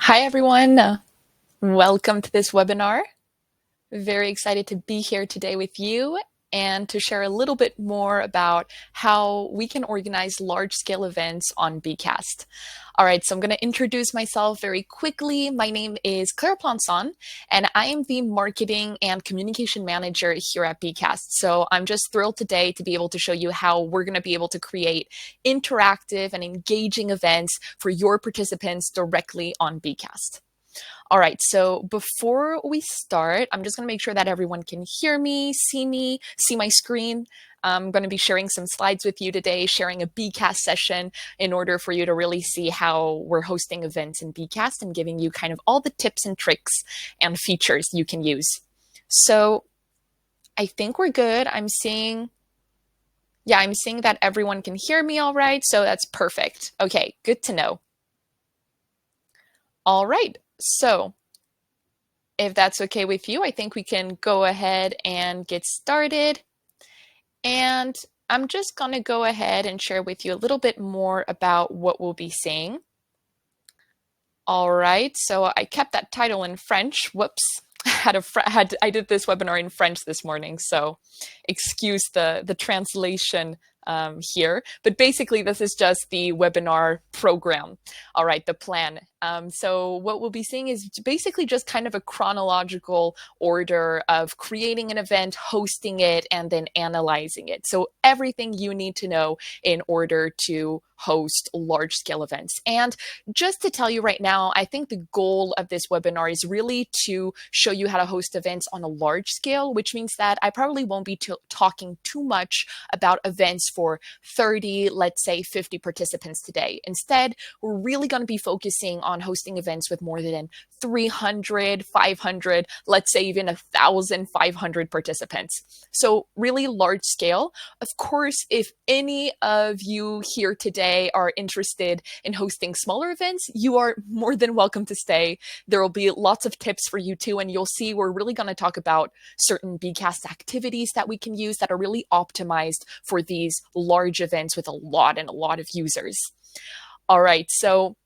Hi, everyone. Welcome to this webinar. Very excited to be here today with you and to share a little bit more about how we can organize large-scale events on Beekast. All right, so I'm going to introduce myself very quickly. My name is Claire Planson, and I am the Marketing and Communication Manager here at Beekast. So I'm just thrilled today to be able to show you how we're going to be able to create interactive and engaging events for your participants directly on Beekast. All right, so before we start, I'm just going to make sure that everyone can hear me, see my screen. I'm going to be sharing some slides with you today, sharing a Beekast session in order for you to really see how we're hosting events in Beekast and giving you kind of all the tips and tricks and features you can use. So I think we're good. I'm seeing that everyone can hear me all right, so that's perfect. Okay, good to know. All right, so if that's okay with you, I think we can go ahead and get started. And I'm just going to go ahead and share with you a little bit more about what we'll be seeing. All right, so I kept that title in French. Whoops. I did this webinar in French this morning, so excuse the translation here. But basically, this is just the webinar program. All right, the plan. So what we'll be seeing is basically just kind of a chronological order of creating an event, hosting it, and then analyzing it. So everything you need to know in order to host large-scale events. And just to tell you right now, I think the goal of this webinar is really to show you how to host events on a large scale, which means that I probably won't be talking too much about events for 30, let's say 50 participants today. Instead, we're really going to be focusing on hosting events with more than 300, 500, let's say even 1,500 participants. So really large scale. Of course, if any of you here today are interested in hosting smaller events, you are more than welcome to stay. There will be lots of tips for you too, and you'll see we're really going to talk about certain Beekast activities that we can use that are really optimized for these large events with a lot of users. All right, so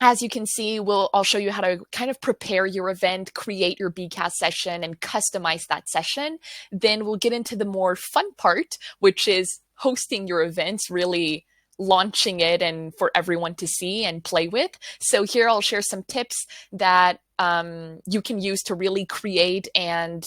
as you can see, I'll show you how to kind of prepare your event, create your Beekast session, and customize that session. Then we'll get into the more fun part, which is hosting your events, really launching it and for everyone to see and play with. So here I'll share some tips that you can use to really create and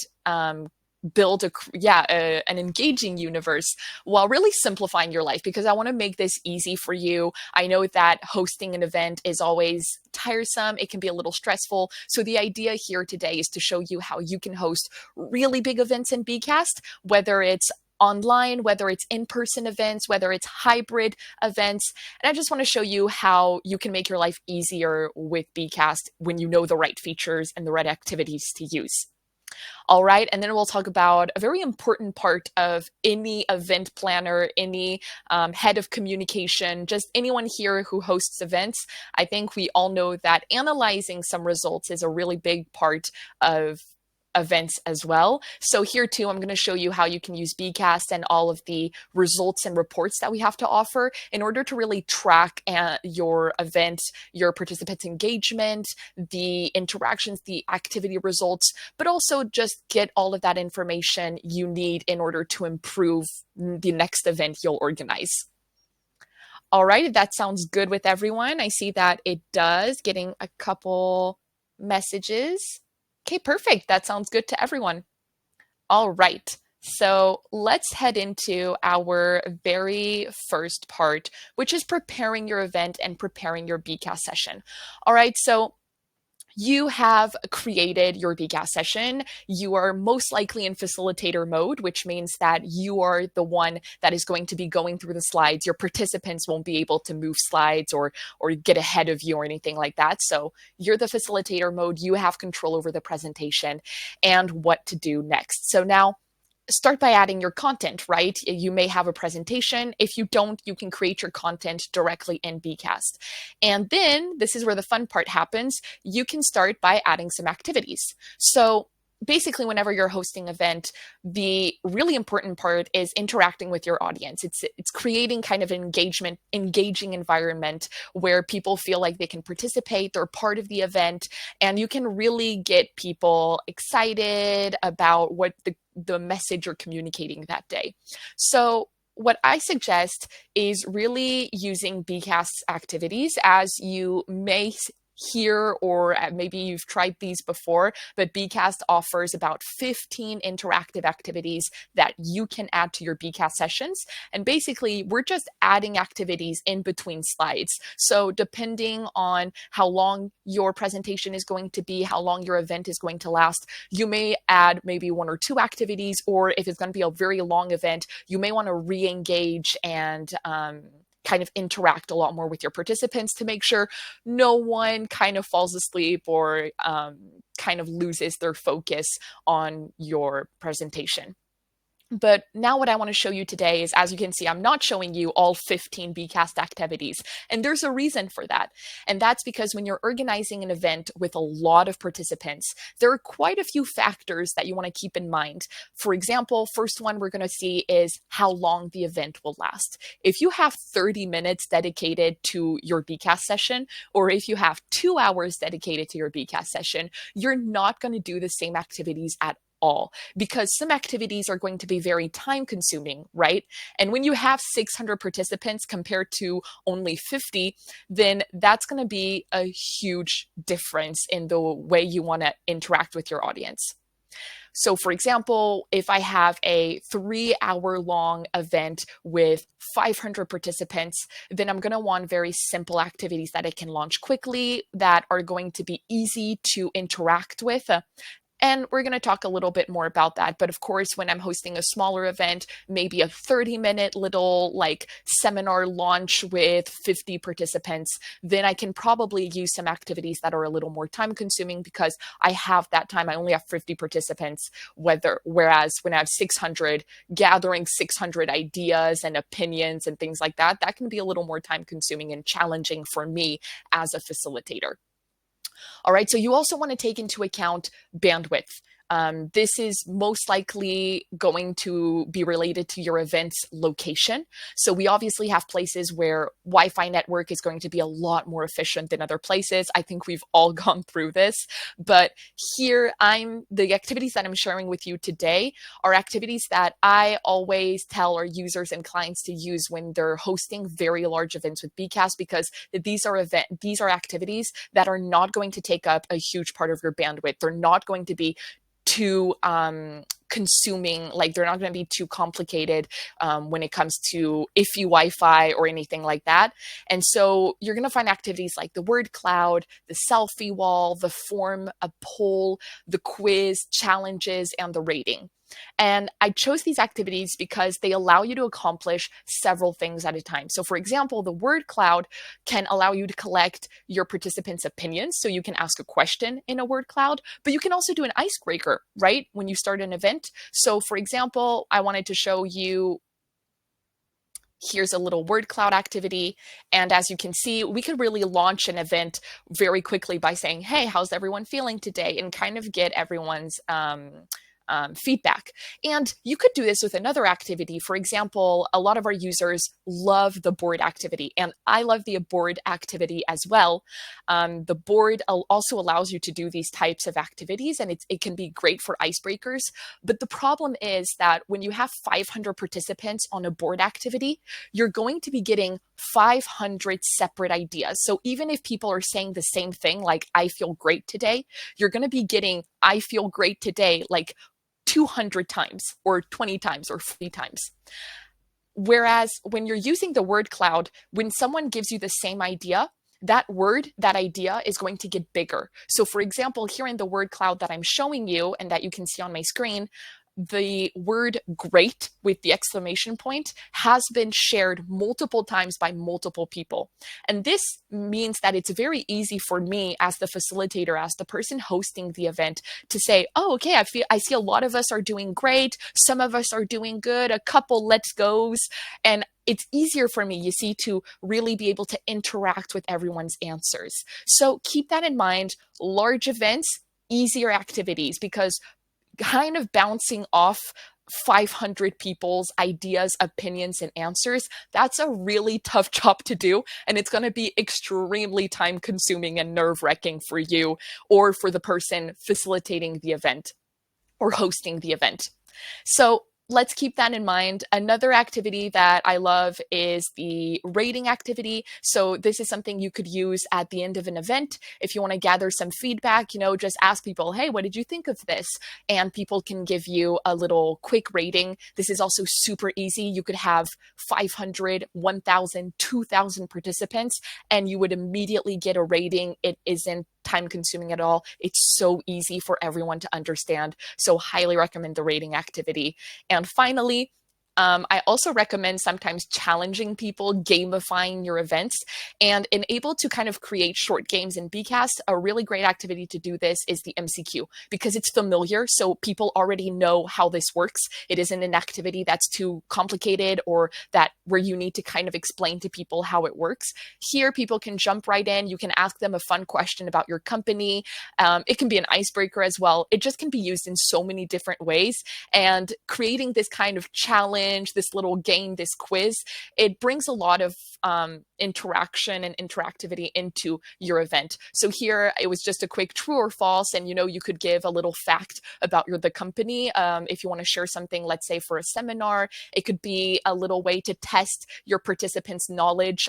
build an engaging universe while really simplifying your life, because I want to make this easy for you. I know that hosting an event is always tiresome. It can be a little stressful. So the idea here today is to show you how you can host really big events in Beekast, whether it's online, whether it's in-person events, whether it's hybrid events. And I just want to show you how you can make your life easier with Beekast when you know the right features and the right activities to use. All right, and then we'll talk about a very important part of any event planner, any head of communication, just anyone here who hosts events. I think we all know that analyzing some results is a really big part of events as well. So here too, I'm going to show you how you can use Beekast and all of the results and reports that we have to offer in order to really track your event, your participants' engagement, the interactions, the activity results, but also just get all of that information you need in order to improve the next event you'll organize. All right, if that sounds good with everyone, I see that it does, getting a couple messages. Okay, perfect. That sounds good to everyone. All right. So let's head into our very first part, which is preparing your event and preparing your Beekast session. All right. So you have created your Beekast session. You are most likely in facilitator mode, which means that you are the one that is going to be going through the slides. Your participants won't be able to move slides or get ahead of you or anything like that. So you're the facilitator mode. You have control over the presentation and what to do next. So now start by adding your content, right? You may have a presentation. If you don't, you can create your content directly in Beekast. And then this is where the fun part happens. You can start by adding some activities. So basically whenever you're hosting an event, the really important part is interacting with your audience. It's creating kind of an engaging environment where people feel like they can participate, they're part of the event, and you can really get people excited about what the message you're communicating that day. So what I suggest is really using Beekast activities, as you may hear, or maybe you've tried these before, but Beekast offers about 15 interactive activities that you can add to your Beekast sessions. And basically, we're just adding activities in between slides. So depending on how long your presentation is going to be, how long your event is going to last, you may add maybe one or two activities, or if it's going to be a very long event, you may want to re-engage and kind of interact a lot more with your participants to make sure no one kind of falls asleep or kind of loses their focus on your presentation. But now what I want to show you today is, as you can see, I'm not showing you all 15 Beekast activities. And there's a reason for that. And that's because when you're organizing an event with a lot of participants, there are quite a few factors that you want to keep in mind. For example, first one we're going to see is how long the event will last. If you have 30 minutes dedicated to your Beekast session, or if you have 2 hours dedicated to your Beekast session, you're not going to do the same activities at all, because some activities are going to be very time consuming, right? And when you have 600 participants compared to only 50, then that's going to be a huge difference in the way you want to interact with your audience. So for example, if I have a 3-hour long event with 500 participants, then I'm going to want very simple activities that I can launch quickly, that are going to be easy to interact with. And we're going to talk a little bit more about that. But of course, when I'm hosting a smaller event, maybe a 30-minute little like seminar launch with 50 participants, then I can probably use some activities that are a little more time consuming, because I have that time. I only have 50 participants, whereas when I have 600, gathering 600 ideas and opinions and things like that, that can be a little more time consuming and challenging for me as a facilitator. All right, so you also want to take into account bandwidth. This is most likely going to be related to your event's location. So we obviously have places where Wi-Fi network is going to be a lot more efficient than other places. I think we've all gone through this, but here the activities that I'm sharing with you today are activities that I always tell our users and clients to use when they're hosting very large events with Beekast, because these are activities that are not going to take up a huge part of your bandwidth. They're not going to be too consuming, like they're not going to be too complicated when it comes to iffy Wi-Fi or anything like that. And so you're going to find activities like the word cloud, the selfie wall, the form, a poll, the quiz, challenges, and the rating. And I chose these activities because they allow you to accomplish several things at a time. So for example, the word cloud can allow you to collect your participants' opinions. So you can ask a question in a word cloud, but you can also do an icebreaker, right? When you start an event. So for example, I wanted to show you, here's a little word cloud activity. And as you can see, we could really launch an event very quickly by saying, hey, how's everyone feeling today? And kind of get everyone's feedback. And you could do this with another activity. For example, a lot of our users love the board activity, and I love the board activity as well. The board also allows you to do these types of activities, and it can be great for icebreakers. But the problem is that when you have 500 participants on a board activity, you're going to be getting 500 separate ideas. So even if people are saying the same thing, like I feel great today, you're going to be getting I feel great today like 200 times or 20 times or 40 times. Whereas when you're using the word cloud, when someone gives you the same idea, that idea is going to get bigger. So for example, here in the word cloud that I'm showing you and that you can see on my screen, the word great with the exclamation point has been shared multiple times by multiple people. And this means that it's very easy for me as the facilitator, as the person hosting the event, to say, oh, okay, I see a lot of us are doing great. Some of us are doing good, a couple let's goes. And it's easier for me, you see, to really be able to interact with everyone's answers. So keep that in mind. Large events, easier activities, because kind of bouncing off 500 people's ideas, opinions, and answers, that's a really tough job to do. And it's going to be extremely time consuming and nerve wracking for you or for the person facilitating the event or hosting the event. So let's keep that in mind. Another activity that I love is the rating activity. So this is something you could use at the end of an event. If you want to gather some feedback, just ask people, hey, what did you think of this? And people can give you a little quick rating. This is also super easy. You could have 500, 1,000, 2,000 participants, and you would immediately get a rating. It isn't time consuming at all. It's so easy for everyone to understand. So highly recommend the rating activity. And finally, I also recommend sometimes challenging people, gamifying your events, and able to kind of create short games in Beekast. A really great activity to do this is the MCQ because it's familiar, so people already know how this works. It isn't an activity that's too complicated or that where you need to kind of explain to people how it works. Here, people can jump right in. You can ask them a fun question about your company. It can be an icebreaker as well. It just can be used in so many different ways. And creating this kind of challenge, this little game, this quiz, it brings a lot of interaction and interactivity into your event. So here it was just a quick true or false, and you could give a little fact about the company. If you want to share something, let's say for a seminar, it could be a little way to test your participants' knowledge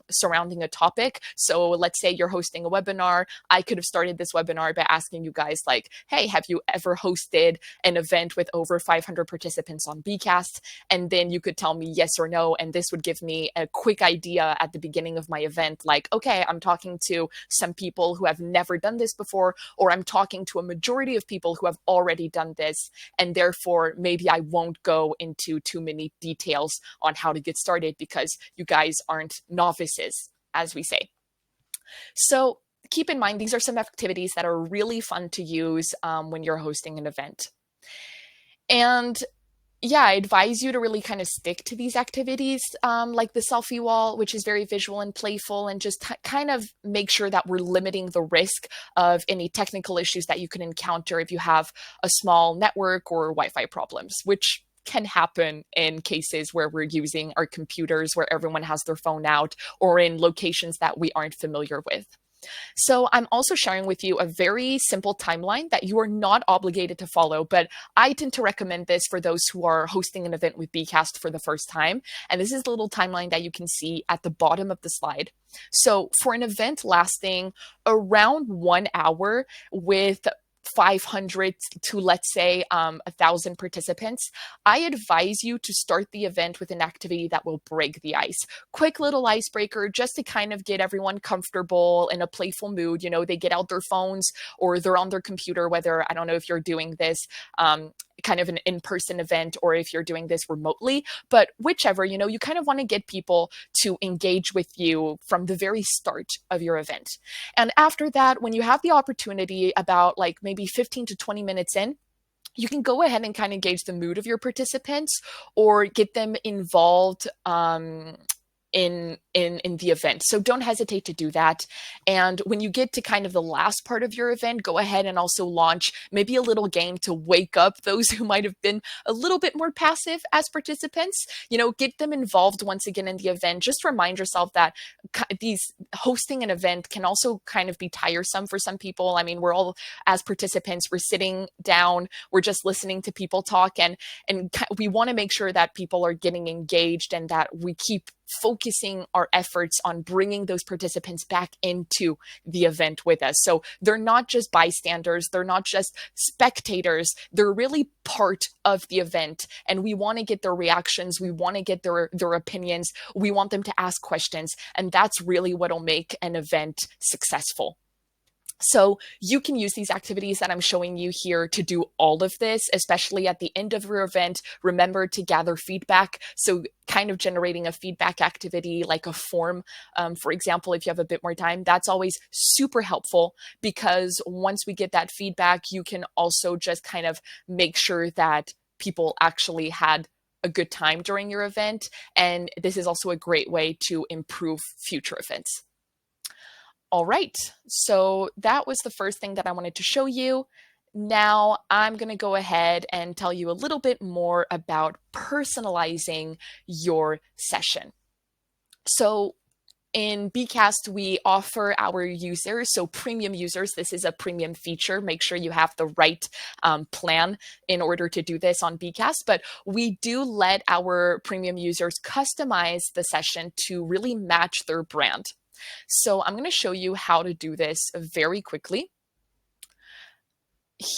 surrounding a topic. So let's say you're hosting a webinar. I could have started this webinar by asking you guys like, hey, have you ever hosted an event with over 500 participants on Beekast? And then you could tell me yes or no, and this would give me a quick idea at the beginning of my event, like, okay, I'm talking to some people who have never done this before, or I'm talking to a majority of people who have already done this, and therefore maybe I won't go into too many details on how to get started because you guys aren't novices, as we say. So keep in mind, these are some activities that are really fun to use when you're hosting an event. And yeah, I advise you to really kind of stick to these activities, like the selfie wall, which is very visual and playful, and just kind of make sure that we're limiting the risk of any technical issues that you can encounter if you have a small network or Wi-Fi problems, which can happen in cases where we're using our computers where everyone has their phone out or in locations that we aren't familiar with. So I'm also sharing with you a very simple timeline that you are not obligated to follow, but I tend to recommend this for those who are hosting an event with Beekast for the first time. And this is the little timeline that you can see at the bottom of the slide. So for an event lasting around 1 hour with 500 to, let's say, 1,000 participants, I advise you to start the event with an activity that will break the ice. Quick little icebreaker just to kind of get everyone comfortable in a playful mood. They get out their phones or they're on their computer, whether, I don't know if you're doing this kind of an in-person event or if you're doing this remotely, but whichever, you kind of want to get people to engage with you from the very start of your event. And after that, when you have the opportunity about like maybe 15 to 20 minutes in, you can go ahead and kind of gauge the mood of your participants or get them involved in the event. So don't hesitate to do that. And when you get to kind of the last part of your event, go ahead and also launch maybe a little game to wake up those who might have been a little bit more passive as participants. Get them involved once again in the event. Just remind yourself that these hosting an event can also kind of be tiresome for some people. I mean, we're all, as participants, we're sitting down, we're just listening to people talk, and we want to make sure that people are getting engaged and that we keep focusing our efforts on bringing those participants back into the event with us. So they're not just bystanders, they're not just spectators, they're really part of the event. And we want to get their reactions, we want to get their opinions, we want them to ask questions. And that's really what'll make an event successful. So you can use these activities that I'm showing you here to do all of this, especially at the end of your event. Remember to gather feedback. So kind of generating a feedback activity like a form, for example, if you have a bit more time, that's always super helpful because once we get that feedback, you can also just kind of make sure that people actually had a good time during your event. And this is also a great way to improve future events. All right, so that was the first thing that I wanted to show you. Now I'm going to go ahead and tell you a little bit more about personalizing your session. So in Beekast, we offer our users, so premium users, this is a premium feature. Make sure you have the right plan in order to do this on Beekast. But we do let our premium users customize the session to really match their brand. So I'm going to show you how to do this very quickly.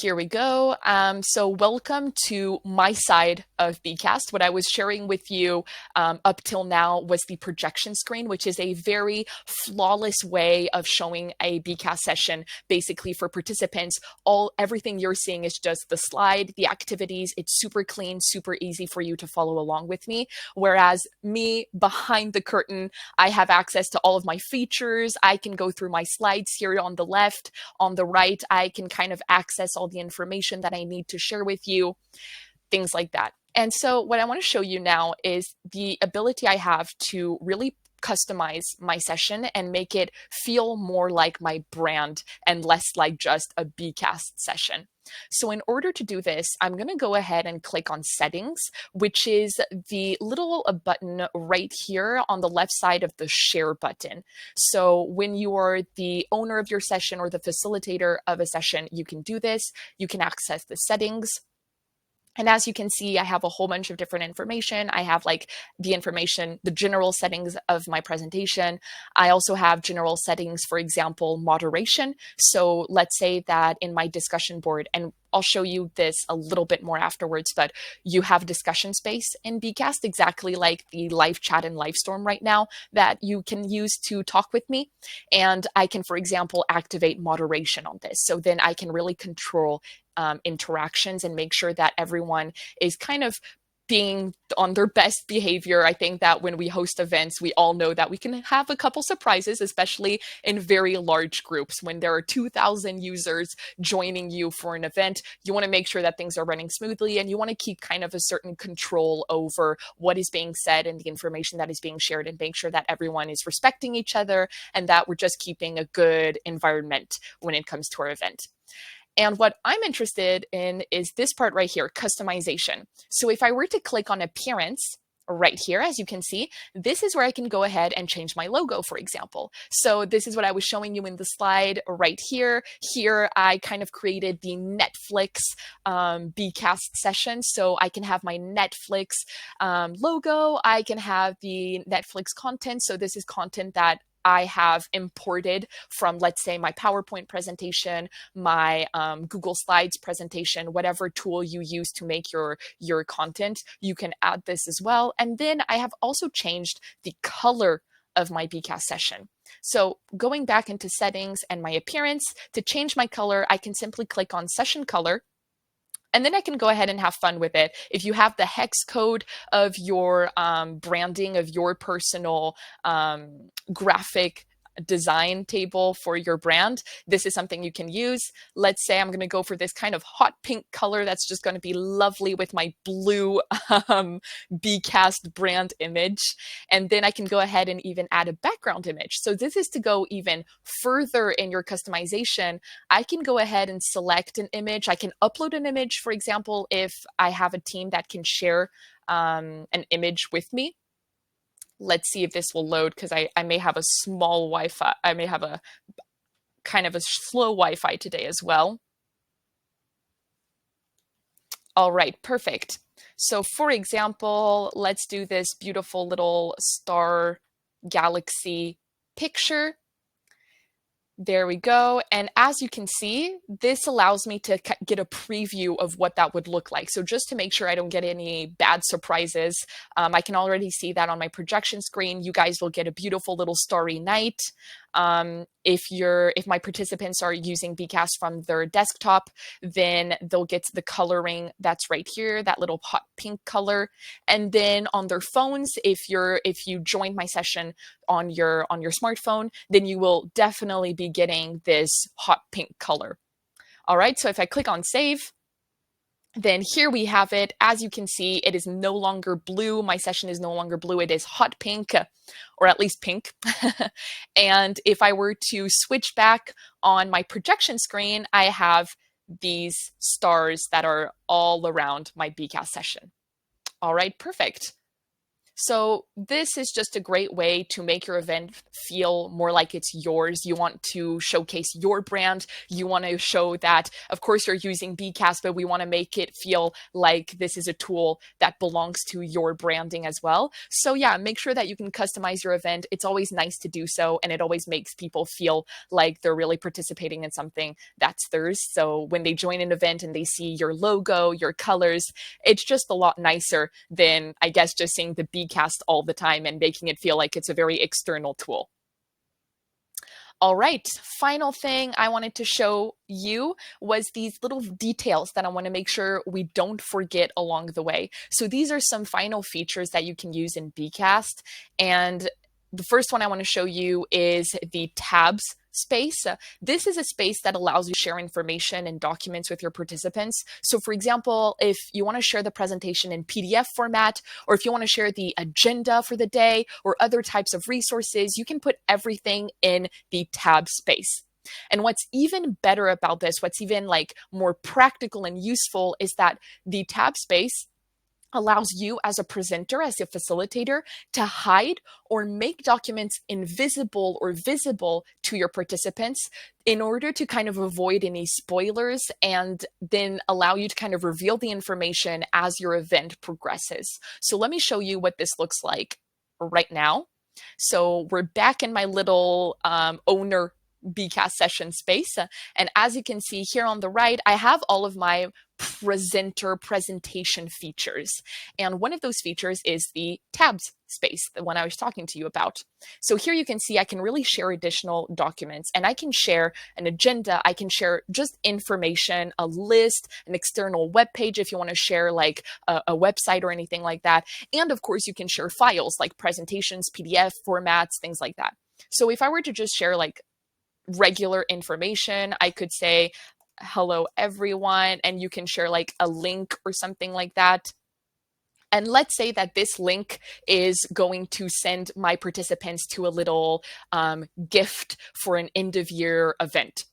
Here we go. So welcome to my side of Beekast. What I was sharing with you up till now was the projection screen, which is a very flawless way of showing a Beekast session. Basically, for participants, everything you're seeing is just the slide, the activities. It's super clean, super easy for you to follow along with me. Whereas me, behind the curtain, I have access to all of my features. I can go through my slides here on the left. On the right, I can kind of access all the information that I need to share with you, things like that. And so what I want to show you now is the ability I have to really customize my session and make it feel more like my brand and less like just a Beekast session. So in order to do this, I'm going to go ahead and click on settings, which is the little button right here on the left side of the share button. So when you are the owner of your session or the facilitator of a session, you can do this. You can access the settings. And as you can see, I have a whole bunch of different information. I have like the information, the general settings of my presentation. I also have general settings, for example, moderation. So let's say that in my discussion board, and I'll show you this a little bit more afterwards, but you have discussion space in Beekast, exactly like the live chat and Livestorm right now that you can use to talk with me. And I can, for example, activate moderation on this. So then I can really control interactions and make sure that everyone is kind of being on their best behavior. I think that when we host events, we all know that we can have a couple surprises, especially in very large groups. When there are 2,000 users joining you for an event, you want to make sure that things are running smoothly and you want to keep kind of a certain control over what is being said and the information that is being shared and make sure that everyone is respecting each other and that we're just keeping a good environment when it comes to our event. And what I'm interested in is this part right here, customization. So if I were to click on appearance right here, as you can see, this is where I can go ahead and change my logo, for example. So this is what I was showing you in the slide right here. Here, I kind of created the Netflix Beekast session. So I can have my Netflix logo. I can have the Netflix content. So this is content that I have imported from, let's say, my PowerPoint presentation, my Google Slides presentation, whatever tool you use to make your content, you can add this as well. And then I have also changed the color of my Beekast session. So going back into settings and my appearance, to change my color, I can simply click on session color. And then I can go ahead and have fun with it. If you have the hex code of your branding, of your personal graphic design table for your brand, this is something you can use. Let's say I'm going to go for this kind of hot pink color that's just going to be lovely with my blue Beekast brand image. And then I can go ahead and even add a background image. So this is to go even further in your customization. I can go ahead and select an image. I can upload an image, for example, if I have a team that can share an image with me. Let's see if this will load because I may have a small Wi-Fi. I may have a kind of a slow Wi-Fi today as well. All right, perfect. So for example, let's do this beautiful little star galaxy picture. There we go. And as you can see, this allows me to get a preview of what that would look like. So just to make sure I don't get any bad surprises, I can already see that on my projection screen. You guys will get a beautiful little starry night. If my participants are using Beekast from their desktop, then they'll get the coloring that's right here, that little hot pink color. And then on their phones, if you joined my session on your smartphone, then you will definitely be getting this hot pink color. All right, so if I click on save, then here we have it. As you can see, it is no longer blue. My session is no longer blue. It is hot pink, or at least pink. And if I were to switch back on my projection screen, I have these stars that are all around my Beekast session. All right, perfect. So this is just a great way to make your event feel more like it's yours. You want to showcase your brand. You want to show that, of course, you're using Beekast, but we want to make it feel like this is a tool that belongs to your branding as well. So yeah, make sure that you can customize your event. It's always nice to do so, and it always makes people feel like they're really participating in something that's theirs. So when they join an event and they see your logo, your colors, it's just a lot nicer than, I guess, just seeing the Beekast all the time and making it feel like it's a very external tool. All right, final thing I wanted to show you was these little details that I want to make sure we don't forget along the way. So these are some final features that you can use in Beekast. And the first one I want to show you is the tabs space. This is a space that allows you to share information and documents with your participants. So for example, if you want to share the presentation in PDF format, or if you want to share the agenda for the day or other types of resources, you can put everything in the tab space. And what's even better about this, what's even like more practical and useful, is that the tab space allows you as a presenter, as a facilitator, to hide or make documents invisible or visible to your participants in order to kind of avoid any spoilers and then allow you to kind of reveal the information as your event progresses. So let me show you what this looks like right now. So we're back in my little owner Beekast session space. And as you can see here on the right, I have all of my presenter presentation features. And one of those features is the tabs space, the one I was talking to you about. So here you can see I can really share additional documents, and I can share an agenda. I can share just information, a list, an external web page if you want to share like a website or anything like that. And of course, you can share files like presentations, PDF formats, things like that. So if I were to just share like regular information, I could say, hello everyone, and you can share like a link or something like that. And let's say that this link is going to send my participants to a little gift for an end of year event.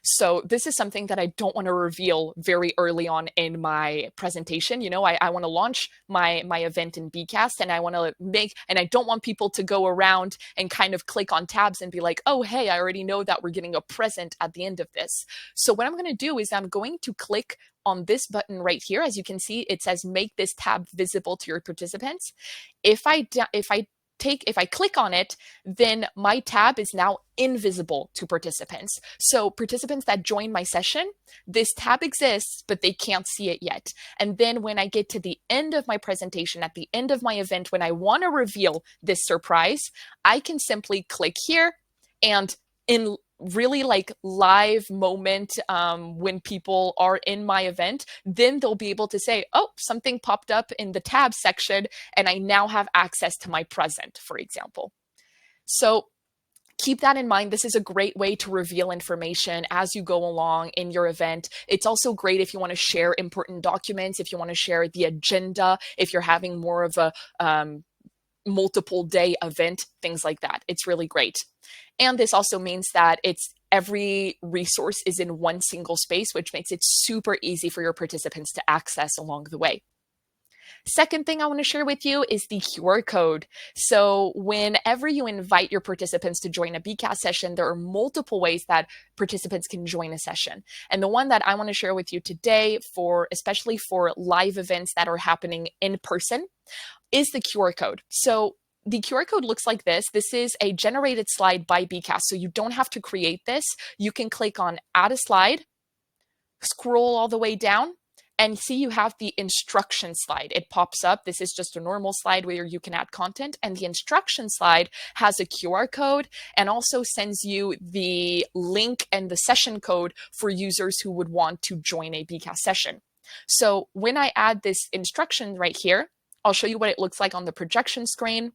So this is something that I don't want to reveal very early on in my presentation. You know, I want to launch my event in Beekast, and I want to and I don't want people to go around and kind of click on tabs and be like, oh, hey, I already know that we're getting a present at the end of this. So what I'm going to do is I'm going to click on this button right here. As you can see, it says make this tab visible to your participants. If I click on it, then my tab is now invisible to participants. So participants that join my session, this tab exists, but they can't see it yet. And then when I get to the end of my presentation, at the end of my event, when I want to reveal this surprise, I can simply click here, and in really like live moment, when people are in my event, then they'll be able to say, oh, something popped up in the tab section and I now have access to my present, for example. So keep that in mind. This is a great way to reveal information as you go along in your event. It's also great if you want to share important documents, if you want to share the agenda, if you're having more of a multiple day event, things like that. It's really great. And this also means that every resource is in one single space, which makes it super easy for your participants to access along the way. Second thing I want to share with you is the QR code. So whenever you invite your participants to join a Beekast session, there are multiple ways that participants can join a session. And the one that I want to share with you today, especially for live events that are happening in person, is the QR code. So the QR code looks like this. This is a generated slide by Beekast, so you don't have to create this. You can click on Add a Slide, scroll all the way down, and see you have the instruction slide. It pops up. This is just a normal slide where you can add content, and the instruction slide has a QR code and also sends you the link and the session code for users who would want to join a Beekast session. So when I add this instruction right here, I'll show you what it looks like on the projection screen.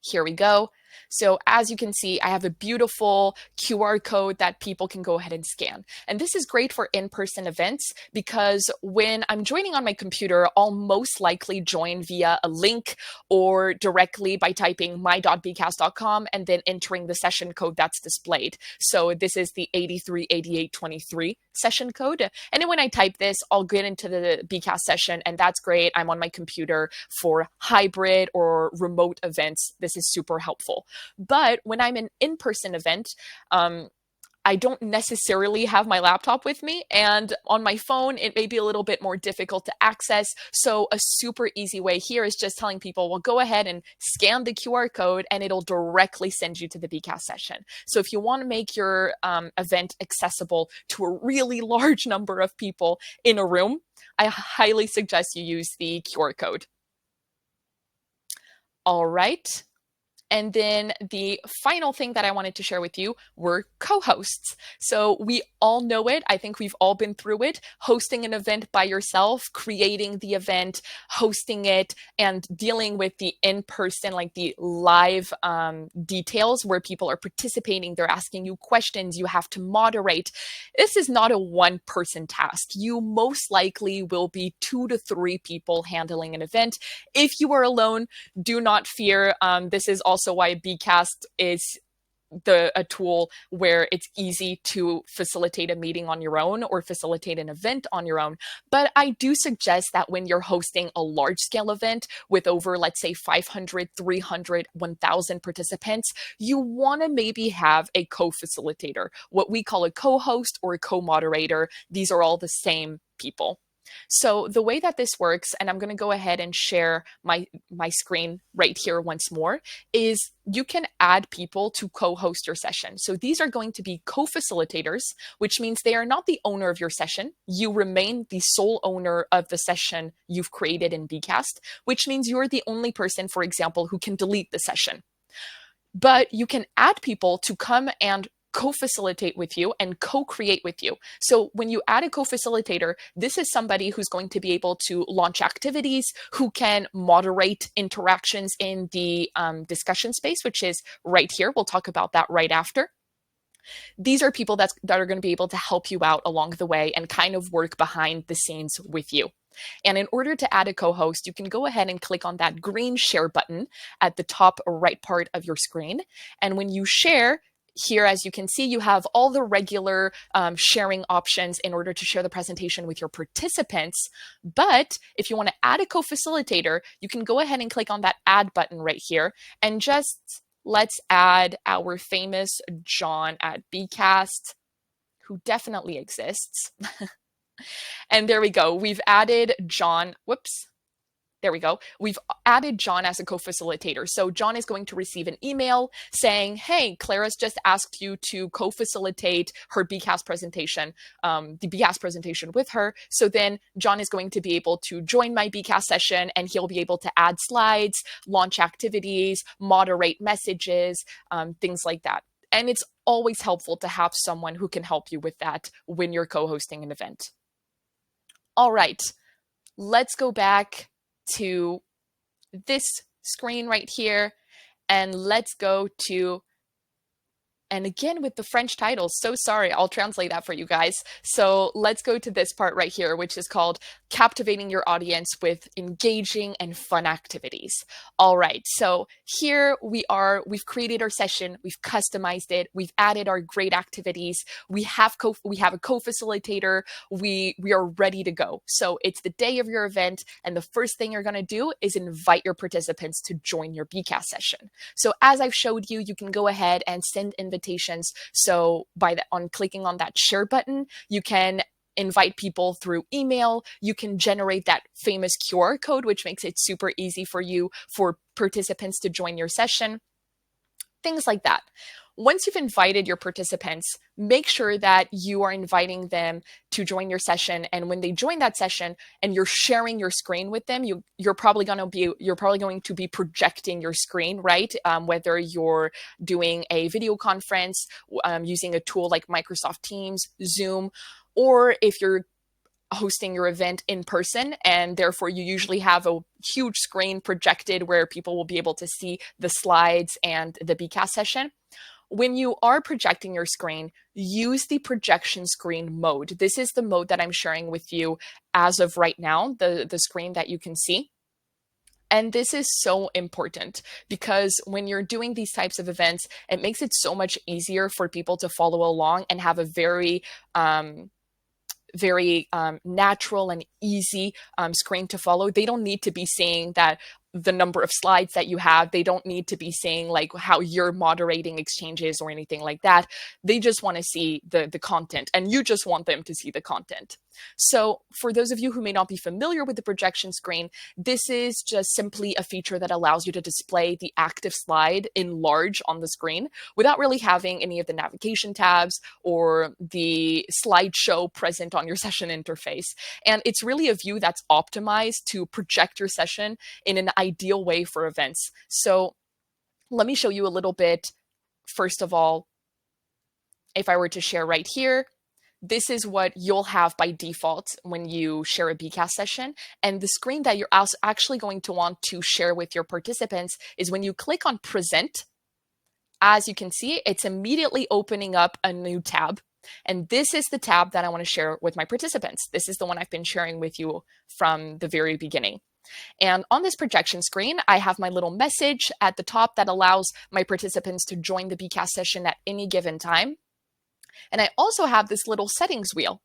Here we go. So as you can see, I have a beautiful QR code that people can go ahead and scan. And this is great for in-person events because when I'm joining on my computer, I'll most likely join via a link or directly by typing my.beekast.com and then entering the session code that's displayed. So this is the 838823 session code. And then when I type this, I'll get into the Beekast session, and that's great. I'm on my computer for hybrid or remote events. This is super helpful. But when I'm an in-person event, I don't necessarily have my laptop with me, and on my phone, it may be a little bit more difficult to access. So a super easy way here is just telling people, well, go ahead and scan the QR code and it'll directly send you to the Beekast session. So if you want to make your event accessible to a really large number of people in a room, I highly suggest you use the QR code. All right. And then the final thing that I wanted to share with you were co-hosts. So we all know it. I think we've all been through it. Hosting an event by yourself, creating the event, hosting it, and dealing with the in-person, like the live details where people are participating. They're asking you questions. You have to moderate. This is not a one-person task. You most likely will be 2 to 3 people handling an event. If you are alone, do not fear. This is also why Beekast is a tool where it's easy to facilitate a meeting on your own or facilitate an event on your own. But I do suggest that when you're hosting a large scale event with over, let's say 500, 300, 1,000 participants, you want to maybe have a co-facilitator, what we call a co-host or a co-moderator. These are all the same people. So the way that this works, and I'm going to go ahead and share my screen right here once more, is you can add people to co-host your session. So these are going to be co-facilitators, which means they are not the owner of your session. You remain the sole owner of the session you've created in Beekast, which means you're the only person, for example, who can delete the session. But you can add people to come and co-facilitate with you and co-create with you. So when you add a co-facilitator, this is somebody who's going to be able to launch activities, who can moderate interactions in the discussion space, which is right here. We'll talk about that right after. These are people that are going to be able to help you out along the way and kind of work behind the scenes with you. And in order to add a co-host, you can go ahead and click on that green share button at the top right part of your screen. And when you share, here, as you can see, you have all the regular sharing options in order to share the presentation with your participants. But if you want to add a co-facilitator, you can go ahead and click on that add button right here and just let's add our famous John at Beekast, who definitely exists. And there we go. We've added John. Whoops. There we go. We've added John as a co-facilitator. So John is going to receive an email saying, hey, Clara's just asked you to co-facilitate her Beekast presentation, the Beekast presentation with her. So then John is going to be able to join my Beekast session, and he'll be able to add slides, launch activities, moderate messages, things like that. And it's always helpful to have someone who can help you with that when you're co-hosting an event. All right, let's go back to this screen right here, and let's go to, and again with the French titles, so sorry, I'll translate that for you guys. So let's go to this part right here, which is called captivating your audience with engaging and fun activities. All right, so here we've created our session, we've customized it, we've added our great activities, we have a co-facilitator, we are ready to go. So it's the day of your event, and the first thing you're gonna do is invite your participants to join your Beekast session. So as I've showed you, you can go ahead and send invitations. So on clicking on that share button, you can invite people through email. You can generate that famous QR code, which makes it super easy for you, for participants to join your session, things like that. Once you've invited your participants, make sure that you are inviting them to join your session. And when they join that session and you're sharing your screen with them, you're probably going to be projecting your screen, right? Whether you're doing a video conference using a tool like Microsoft Teams, Zoom, or if you're hosting your event in person, and therefore you usually have a huge screen projected where people will be able to see the slides and the Beekast session. When you are projecting your screen, use the projection screen mode. This is the mode that I'm sharing with you as of right now, the screen that you can see. And this is so important because when you're doing these types of events, it makes it so much easier for people to follow along and have a very natural and easy screen to follow. They don't need to be seeing that the number of slides that you have. They don't need to be seeing like how you're moderating exchanges or anything like that. They just want to see the content, and you just want them to see the content. So for those of you who may not be familiar with the projection screen, this is just simply a feature that allows you to display the active slide in large on the screen without really having any of the navigation tabs or the slideshow present on your session interface. And it's really a view that's optimized to project your session in an ideal way for events. So let me show you a little bit. First of all, if I were to share right here, this is what you'll have by default when you share a Beekast session. And the screen that you're actually going to want to share with your participants is when you click on present. As you can see, it's immediately opening up a new tab. And this is the tab that I want to share with my participants. This is the one I've been sharing with you from the very beginning. And on this projection screen, I have my little message at the top that allows my participants to join the Beekast session at any given time. And I also have this little settings wheel.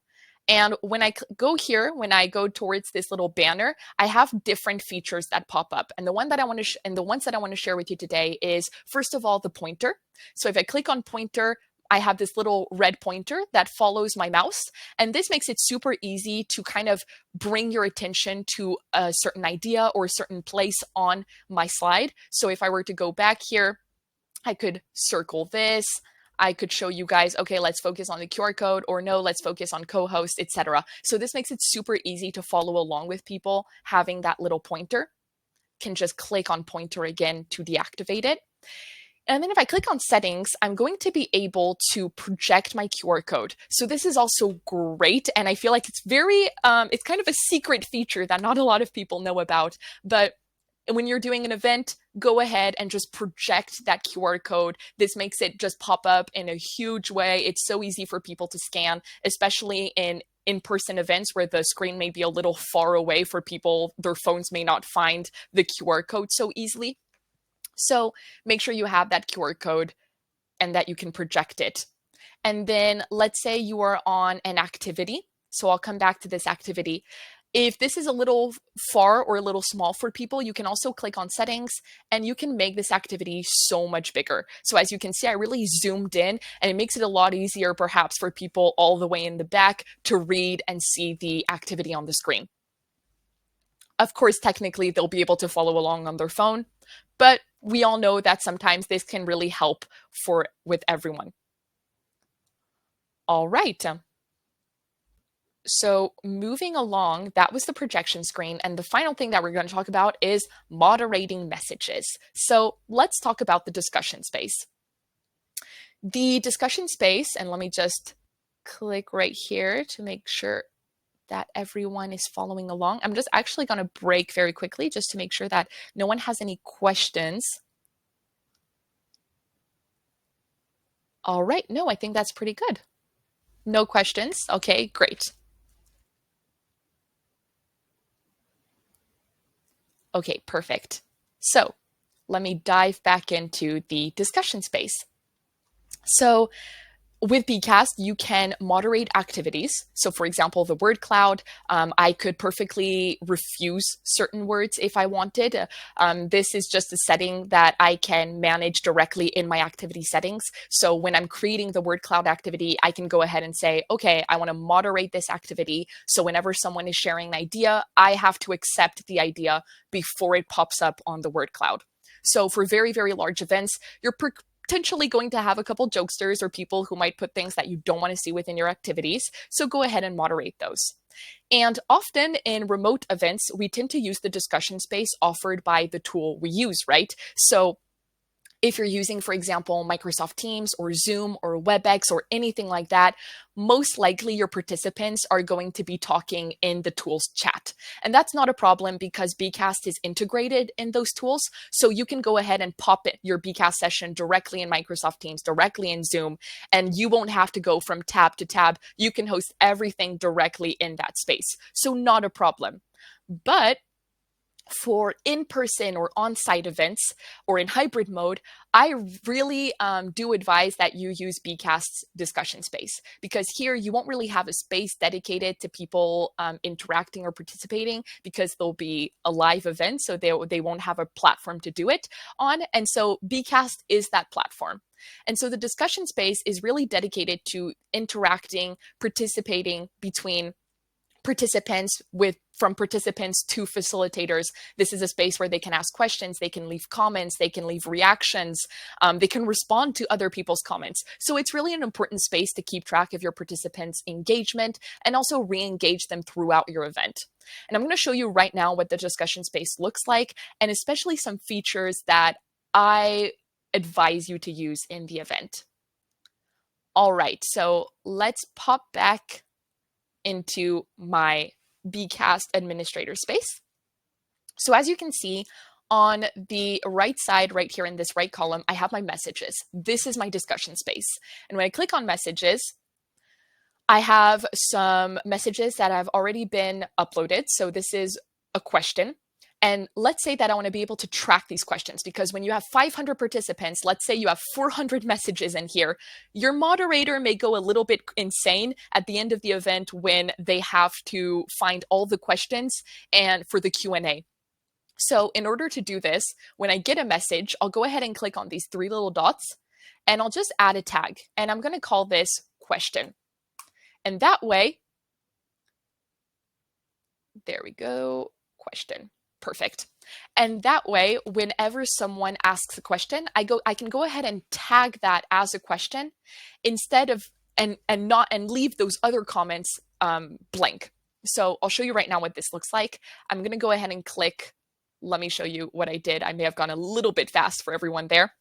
And when I go here, when I go towards this little banner, I have different features that pop up. And the ones that I want to share with you today is, first of all, the pointer. So if I click on pointer, I have this little red pointer that follows my mouse. And this makes it super easy to kind of bring your attention to a certain idea or a certain place on my slide. So if I were to go back here, I could circle this. I could show you guys, okay, let's focus on the QR code, or no, let's focus on co-host, etc. So this makes it super easy to follow along with people having that little pointer. Can just click on pointer again to deactivate it. And then if I click on settings, I'm going to be able to project my QR code. So this is also great. And I feel like it's it's kind of a secret feature that not a lot of people know about. But when you're doing an event, go ahead and just project that QR code. This makes it just pop up in a huge way. It's so easy for people to scan, especially in in-person events where the screen may be a little far away for people. Their phones may not find the QR code so easily. So make sure you have that QR code and that you can project it. And then let's say you are on an activity. So I'll come back to this activity. If this is a little far or a little small for people, you can also click on settings and you can make this activity so much bigger. So as you can see, I really zoomed in, and it makes it a lot easier perhaps for people all the way in the back to read and see the activity on the screen. Of course, technically, they'll be able to follow along on their phone, but we all know that sometimes this can really help with everyone. All right. So moving along, that was the projection screen. And the final thing that we're going to talk about is moderating messages. So let's talk about the discussion space. The discussion space, and let me just click right here to make sure that everyone is following along. I'm just actually going to break very quickly just to make sure that no one has any questions. All right. No, I think that's pretty good. No questions. Okay, great. Okay, perfect. So let me dive back into the discussion space. So with Beekast, you can moderate activities. So for example, the word cloud, I could perfectly refuse certain words if I wanted. This is just a setting that I can manage directly in my activity settings. So when I'm creating the word cloud activity, I can go ahead and say, okay, I want to moderate this activity. So whenever someone is sharing an idea, I have to accept the idea before it pops up on the word cloud. So for very, very large events, you're potentially going to have a couple jokesters or people who might put things that you don't want to see within your activities. So go ahead and moderate those. And often in remote events, we tend to use the discussion space offered by the tool we use, right? So If you're using, for example, Microsoft Teams or Zoom or WebEx or anything like that, most likely your participants are going to be talking in the tools chat. And that's not a problem because Beekast is integrated in those tools. So you can go ahead and pop it, your Beekast session directly in Microsoft Teams, directly in Zoom, and you won't have to go from tab to tab. You can host everything directly in that space. So not a problem. But for in-person or on-site events or in hybrid mode, I really do advise that you use Beekast's discussion space, because here you won't really have a space dedicated to people interacting or participating, because there'll be a live event, so they won't have a platform to do it on. And so Beekast is that platform. And so the discussion space is really dedicated to interacting, participating between participants, from participants to facilitators. This is a space where they can ask questions, they can leave comments, they can leave reactions, they can respond to other people's comments. So it's really an important space to keep track of your participants' engagement and also re-engage them throughout your event. And I'm going to show you right now what the discussion space looks like, and especially some features that I advise you to use in the event. All right, so let's pop back into my Beekast administrator space. So as you can see, on the right side, right here in this right column, I have my messages. This is my discussion space. And when I click on messages, I have some messages that have already been uploaded. So this is a question. And let's say that I want to be able to track these questions, because when you have 500 participants, let's say you have 400 messages in here, your moderator may go a little bit insane at the end of the event when they have to find all the questions and for the Q&A. So in order to do this, when I get a message, I'll go ahead and click on these three little dots, and I'll just add a tag. And I'm going to call this question. And that way, there we go, question. Perfect. And that way, whenever someone asks a question, I can go ahead and tag that as a question instead of and leave those other comments blank. So I'll show you right now what this looks like. I'm going to go ahead and click. Let me show you what I did. I may have gone a little bit fast for everyone there.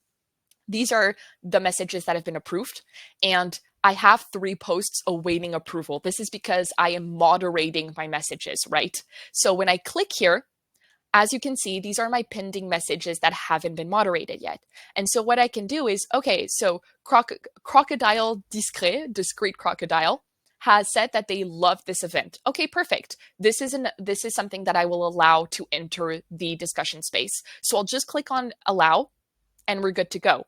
These are the messages that have been approved, and I have 3 posts awaiting approval. This is because I am moderating my messages, right? So when I click here, as you can see, these are my pending messages that haven't been moderated yet. And so what I can do is, okay, so Crocodile Discreet Crocodile, has said that they love this event. Okay, perfect. This is something that I will allow to enter the discussion space. So I'll just click on allow, and we're good to go.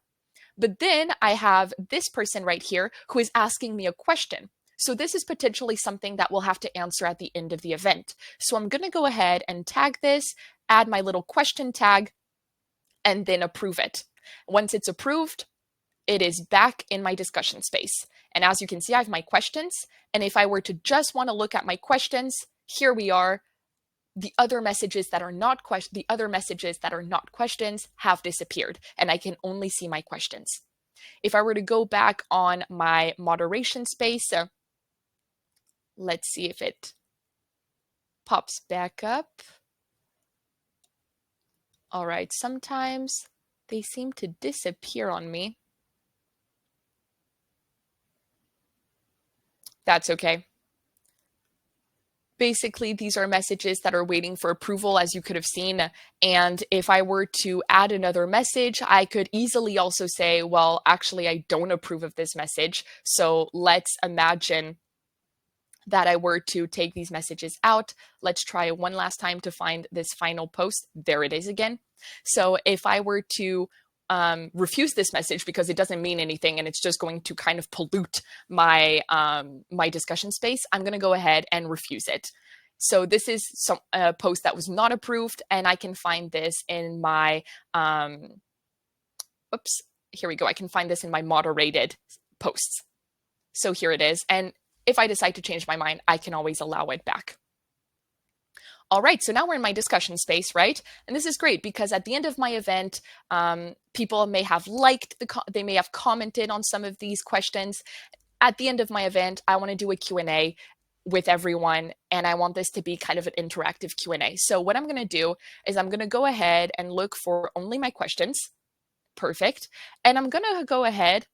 But then I have this person right here who is asking me a question. So this is potentially something that we'll have to answer at the end of the event. So I'm going to go ahead and tag this, add my little question tag, and then approve it. Once it's approved, it is back in my discussion space. And as you can see, I have my questions. And if I were to just want to look at my questions, here we are. The other messages that are not questions have disappeared, and I can only see my questions. If I were to go back on my moderation space, let's see if it pops back up. All right, sometimes they seem to disappear on me. That's okay. Basically, these are messages that are waiting for approval, as you could have seen. And if I were to add another message, I could easily also say, well, actually, I don't approve of this message. So let's imagine that I were to take these messages out. Let's try one last time to find this final post. There it is again. So if I were to refuse this message because it doesn't mean anything and it's just going to kind of pollute my my discussion space, I'm going to go ahead and refuse it. So this is some post that was not approved, and I can find this in my oops, here we go. I can find this in my moderated posts. So here it is. And if I decide to change my mind, I can always allow it back. All right, so now we're in my discussion space, right? And this is great because at the end of my event, people may have they may have commented on some of these questions. At the end of my event, I want to do a Q&A with everyone, and I want this to be kind of an interactive Q&A. So what I'm going to do is I'm going to go ahead and look for only my questions. Perfect. And I'm going to go ahead.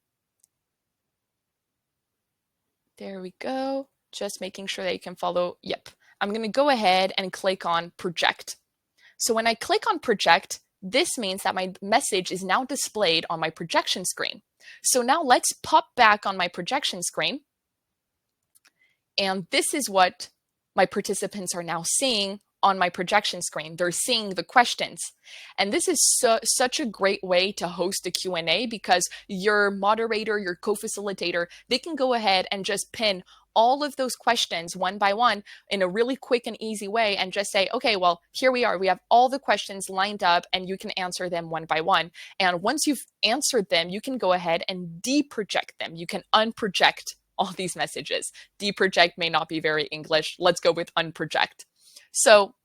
There we go. Just making sure that you can follow. Yep. I'm going to go ahead and click on project. So when I click on project, this means that my message is now displayed on my projection screen. So now let's pop back on my projection screen. And this is what my participants are now seeing on my projection screen. They're seeing the questions. And this is such a great way to host a Q&A because your moderator, your co-facilitator, they can go ahead and just pin all of those questions one by one in a really quick and easy way and just say, okay, well, here we are. We have all the questions lined up and you can answer them one by one. And once you've answered them, you can go ahead and deproject them. You can unproject all these messages. Deproject may not be very English. Let's go with unproject. So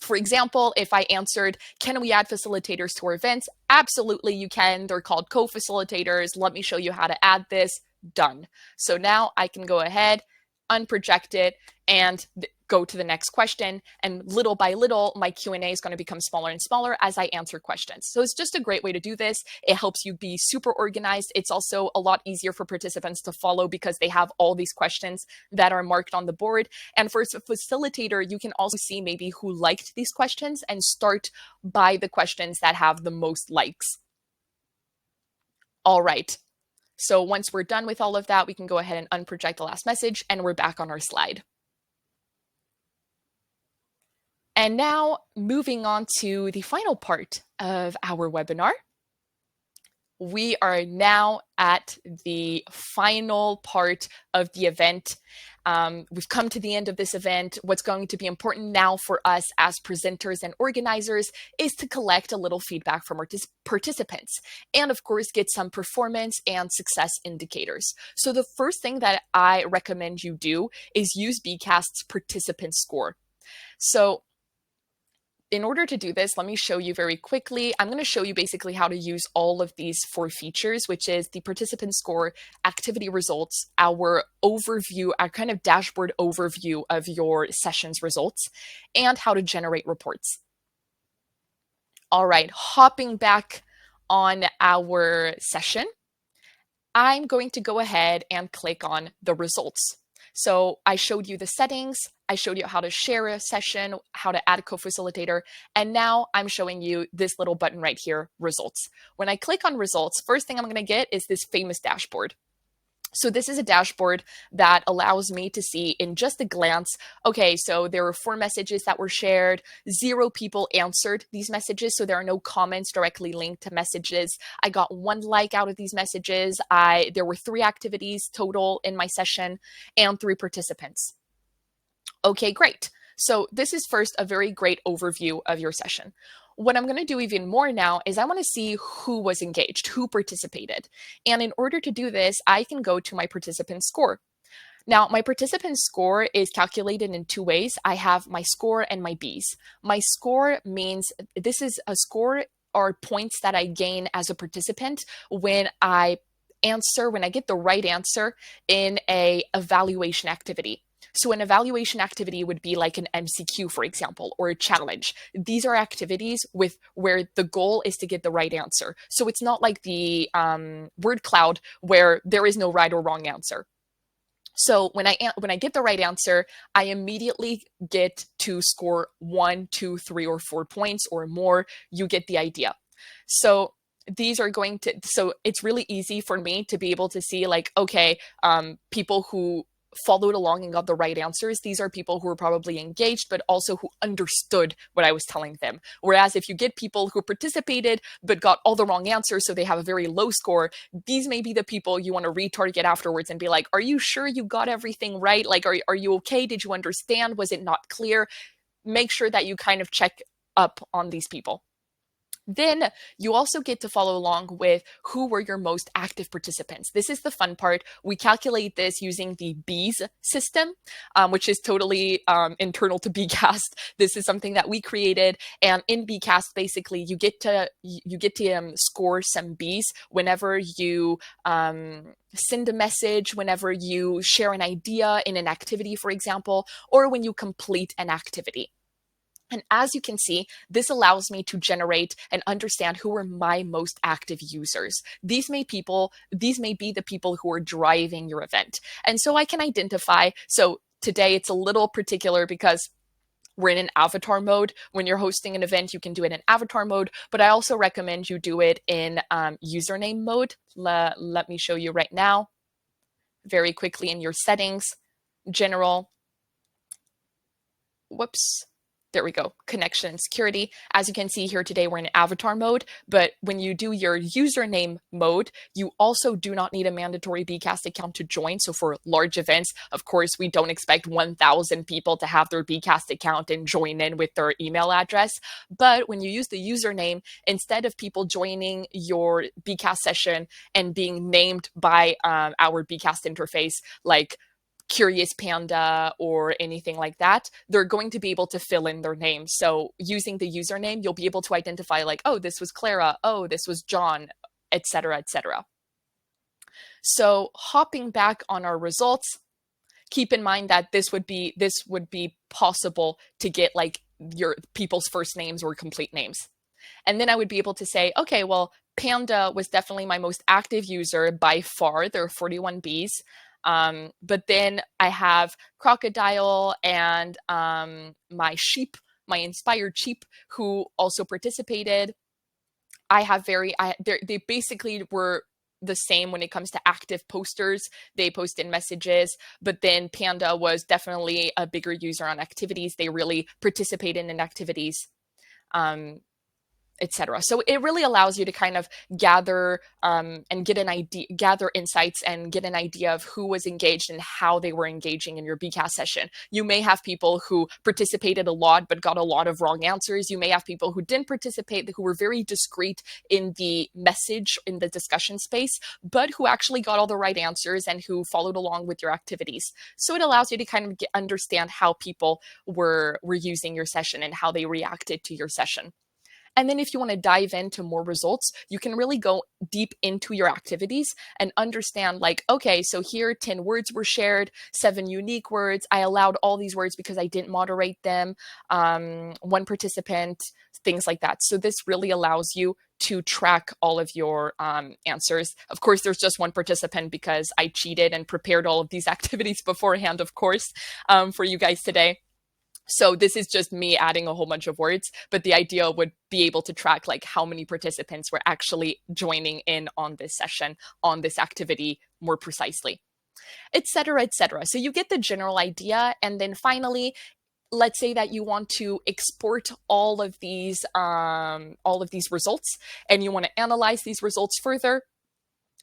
for example, if I answered, can we add facilitators to our events? Absolutely, you can. They're called co-facilitators. Let me show you how to add this. Done. So now I can go ahead, unproject it, and go to the next question. And little by little, my Q&A is going to become smaller and smaller as I answer questions. So it's just a great way to do this. It helps you be super organized. It's also a lot easier for participants to follow because they have all these questions that are marked on the board. And for a facilitator, you can also see maybe who liked these questions and start by the questions that have the most likes. All right. So once we're done with all of that, we can go ahead and unproject the last message and we're back on our slide. And now moving on to the final part of our webinar. We are now at the final part of the event. We've come to the end of this event. What's going to be important now for us as presenters and organizers is to collect a little feedback from our participants and, of course, get some performance and success indicators. So the first thing that I recommend you do is use Beekast's participant score. So in order to do this, let me show you very quickly. I'm going to show you basically how to use all of these 4 features, which is the participant score, activity results, our overview, our kind of dashboard overview of your session's results, and how to generate reports. All right, hopping back on our session, I'm going to go ahead and click on the results. So I showed you the settings, I showed you how to share a session, how to add a co-facilitator, and now I'm showing you this little button right here, results. When I click on results, first thing I'm going to get is this famous dashboard. So this is a dashboard that allows me to see in just a glance, okay, so there were 4 messages that were shared, 0 people answered these messages, so there are no comments directly linked to messages. I got 1 like out of these messages. There were 3 activities total in my session and 3 participants. Okay, great. So this is first a very great overview of your session. What I'm going to do even more now is I want to see who was engaged, who participated. And in order to do this, I can go to my participant score. Now, my participant score is calculated in 2 ways. I have my score and my Bs. My score means this is a score or points that I gain as a participant when I get the right answer in a evaluation activity. So an evaluation activity would be like an MCQ, for example, or a challenge. These are activities where the goal is to get the right answer. So it's not like the word cloud where there is no right or wrong answer. So when I get the right answer, I immediately get to score 1, 2, 3, or 4 points or more. You get the idea. So it's really easy for me to be able to see like, okay, people who followed along and got the right answers, these are people who were probably engaged, but also who understood what I was telling them. Whereas if you get people who participated, but got all the wrong answers, so they have a very low score, these may be the people you want to retarget afterwards and be like, are you sure you got everything right? Like, are you okay? Did you understand? Was it not clear? Make sure that you kind of check up on these people. Then you also get to follow along with who were your most active participants. This is the fun part. We calculate this using the Bees system, which is totally internal to Beekast. This is something that we created, and in Beekast, basically, you get to score some Bees whenever you send a message, whenever you share an idea in an activity, for example, or when you complete an activity. And as you can see, this allows me to generate and understand who are my most active users. These may be the people who are driving your event. And so I can identify, so today it's a little particular because we're in an avatar mode. When you're hosting an event, you can do it in avatar mode, but I also recommend you do it in username mode. Let me show you right now, very quickly in your settings, general, whoops, there we go, connection and security. As you can see here today, we're in avatar mode, but when you do your username mode, you also do not need a mandatory Beekast account to join. So for large events, of course, we don't expect 1,000 people to have their Beekast account and join in with their email address. But when you use the username, instead of people joining your Beekast session and being named by our Beekast interface, like Curious Panda or anything like that, they're going to be able to fill in their name. So using the username, you'll be able to identify like, oh, this was Clara, oh, this was John, etc., etc. So hopping back on our results, keep in mind that this would be possible to get like your people's first names or complete names. And then I would be able to say, okay, well, Panda was definitely my most active user by far. There are 41 bees. But then I have Crocodile and my sheep, my inspired sheep, who also participated. They basically were the same when it comes to active posters. They posted messages, but then Panda was definitely a bigger user on activities. They really participated in activities. Etc. So it really allows you to kind of gather and get an idea, gather insights and get an idea of who was engaged and how they were engaging in your Beekast session. You may have people who participated a lot but got a lot of wrong answers. You may have people who didn't participate, who were very discreet in the message, in the discussion space, but who actually got all the right answers and who followed along with your activities. So it allows you to kind of understand how people were using your session and how they reacted to your session. And then if you want to dive into more results, you can really go deep into your activities and understand like, okay, so here 10 words were shared, 7 unique words. I allowed all these words because I didn't moderate them. One participant, things like that. So this really allows you to track all of your answers. Of course, there's just one participant because I cheated and prepared all of these activities beforehand, of course, for you guys today. So this is just me adding a whole bunch of words, but the idea would be able to track like how many participants were actually joining in on this session, on this activity more precisely, etc., etc. So you get the general idea. And then finally, let's say that you want to export all of these results and you want to analyze these results further.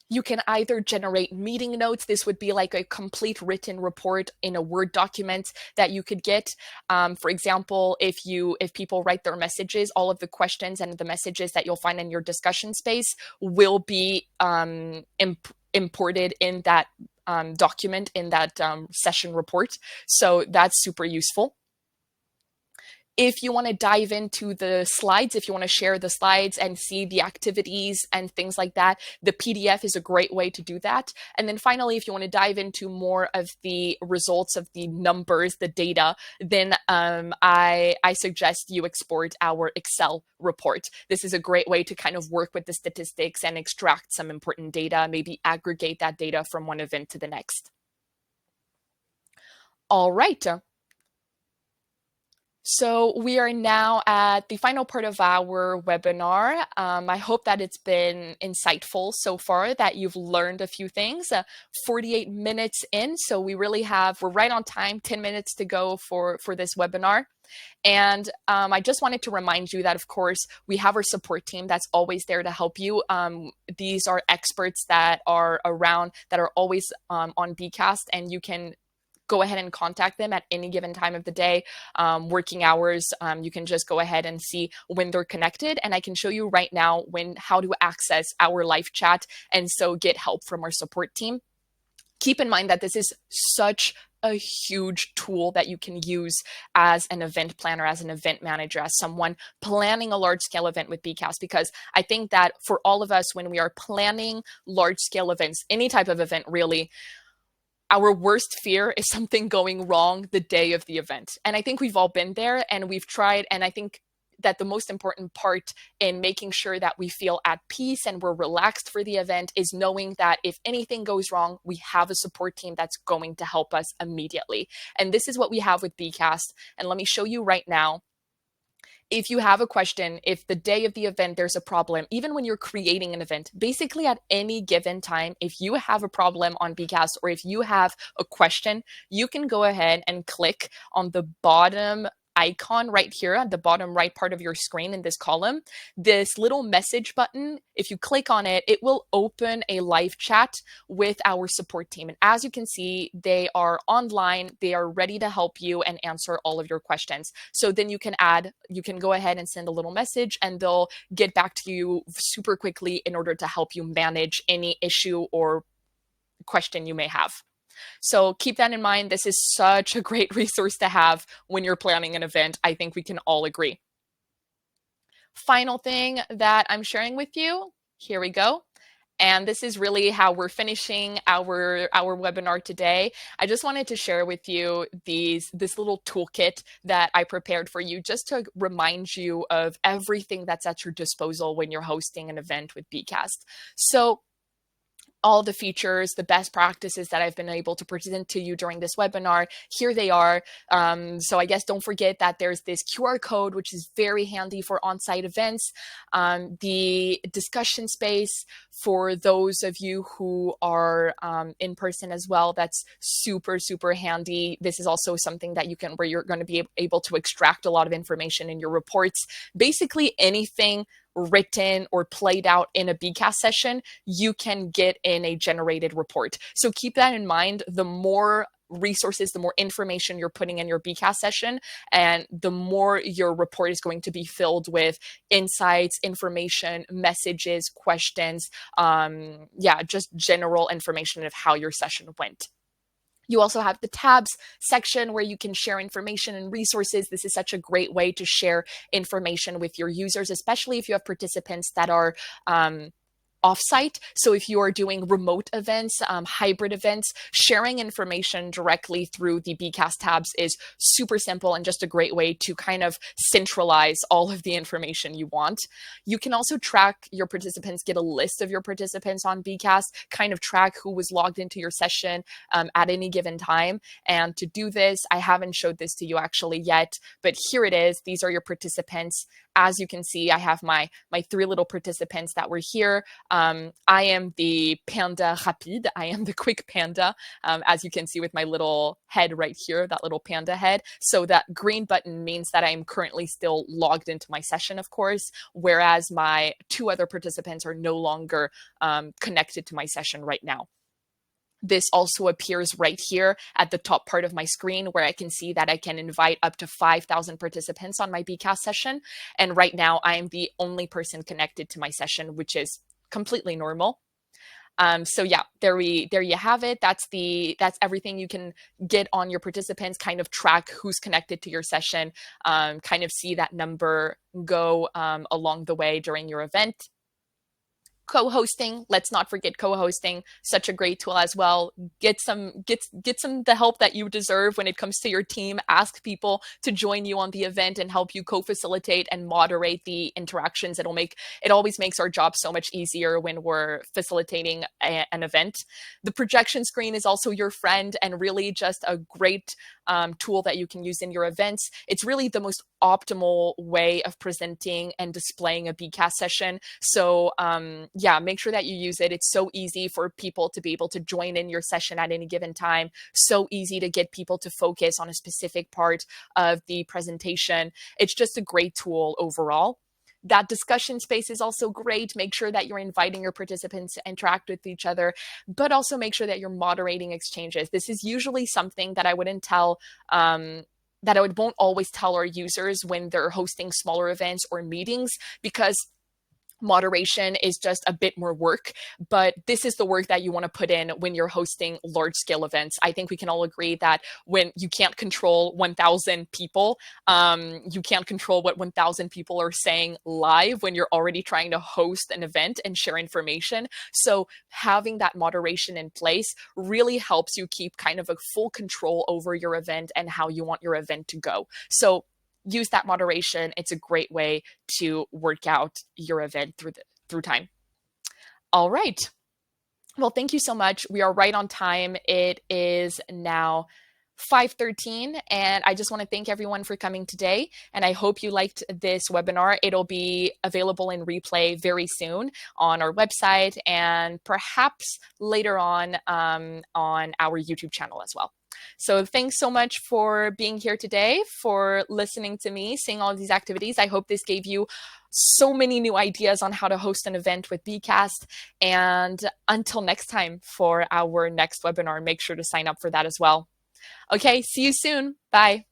You can either generate meeting notes. This would be like a complete written report in a Word document that you could get. For example, if people write their messages, all of the questions and the messages that you'll find in your discussion space will be imported in that document, in that session report. So that's super useful. If you want to dive into the slides, if you want to share the slides and see the activities and things like that, the PDF is a great way to do that. And then finally, if you want to dive into more of the results of the numbers, the data, then I suggest you export our Excel report. This is a great way to kind of work with the statistics and extract some important data, maybe aggregate that data from one event to the next. All right. So we are now at the final part of our webinar. I hope that it's been insightful so far, that you've learned a few things. 48 minutes in, so we're right on time, 10 minutes to go for this webinar. And I just wanted to remind you that, of course, we have our support team that's always there to help you. These are experts that are around, that are always on Beekast, and you can go ahead and contact them at any given time of the day, working hours. You can just go ahead and see when they're connected. And I can show you right now how to access our live chat and so get help from our support team. Keep in mind that this is such a huge tool that you can use as an event planner, as an event manager, as someone planning a large-scale event with Beekast, because I think that for all of us, when we are planning large-scale events, any type of event really, our worst fear is something going wrong the day of the event. And I think we've all been there and we've tried. And I think that the most important part in making sure that we feel at peace and we're relaxed for the event is knowing that if anything goes wrong, we have a support team that's going to help us immediately. And this is what we have with Beekast. And let me show you right now. If you have a question, if the day of the event there's a problem, even when you're creating an event, basically at any given time, if you have a problem on Beekast or if you have a question, you can go ahead and click on the bottom icon right here at the bottom right part of your screen in this column, this little message button. If you click on it, it will open a live chat with our support team. And as you can see, they are online, they are ready to help you and answer all of your questions. So then you can go ahead and send a little message and they'll get back to you super quickly in order to help you manage any issue or question you may have. So keep that in mind. This is such a great resource to have when you're planning an event. I think we can all agree. Final thing that I'm sharing with you, here we go. And this is really how we're finishing our webinar today. I just wanted to share with you this little toolkit that I prepared for you just to remind you of everything that's at your disposal when you're hosting an event with Beekast. So all the features, the best practices that I've been able to present to you during this webinar, here they are. So I guess don't forget that there's this QR code, which is very handy for on-site events. The discussion space for those of you who are in person as well, that's super, super handy. This is also something that where you're going to be able to extract a lot of information in your reports. Basically anything written or played out in a Beekast session, you can get in a generated report. So keep that in mind. The more resources, the more information you're putting in your Beekast session, and the more your report is going to be filled with insights, information, messages, questions, just general information of how your session went. You also have the tabs section where you can share information and resources. This is such a great way to share information with your users, especially if you have participants that are offsite. So if you are doing remote events, hybrid events, sharing information directly through the Beekast tabs is super simple and just a great way to kind of centralize all of the information you want. You can also track your participants, get a list of your participants on Beekast, kind of track who was logged into your session at any given time. And to do this, I haven't showed this to you actually yet, but here it is. These are your participants. As you can see, I have my three little participants that were here. I am the panda rapide. I am the quick panda, as you can see with my little head right here, that little panda head. So that green button means that I'm currently still logged into my session, of course, whereas my two other participants are no longer connected to my session right now. This also appears right here at the top part of my screen where I can see that I can invite up to 5,000 participants on my Beekast session. And right now I am the only person connected to my session, which is completely normal. So yeah, there you have it. That's everything you can get on your participants, kind of track who's connected to your session, kind of see that number go along the way during your event. Co-hosting, let's not forget co-hosting, such a great tool as well. Get some the help that you deserve when it comes to your team. Ask people to join you on the event and help you co-facilitate and moderate the interactions. It always makes our job so much easier when we're facilitating an event. The projection screen is also your friend and really just a great tool that you can use in your events. It's really the most optimal way of presenting and displaying a Beekast session. So make sure that you use it. It's so easy for people to be able to join in your session at any given time. So easy to get people to focus on a specific part of the presentation. It's just a great tool overall. That discussion space is also great. Make sure that you're inviting your participants to interact with each other, but also make sure that you're moderating exchanges. This is usually something that I wouldn't tell that I won't always tell our users when they're hosting smaller events or meetings, because Moderation is just a bit more work, but this is the work that you want to put in when you're hosting large scale events. I think we can all agree that when you can't control 1,000 people, you can't control what 1,000 people are saying live when you're already trying to host an event and share information. So having that moderation in place really helps you keep kind of a full control over your event and how you want your event to go. So use that moderation. It's a great way to work out your event through time. All right. Well, thank you so much. We are right on time. It is now 5:13, and I just want to thank everyone for coming today, and I hope you liked this webinar. It'll be available in replay very soon on our website and perhaps later on our YouTube channel as well. So thanks so much for being here today, for listening to me, seeing all these activities. I hope this gave you so many new ideas on how to host an event with Beekast. And until next time for our next webinar, make sure to sign up for that as well. Okay, see you soon. Bye.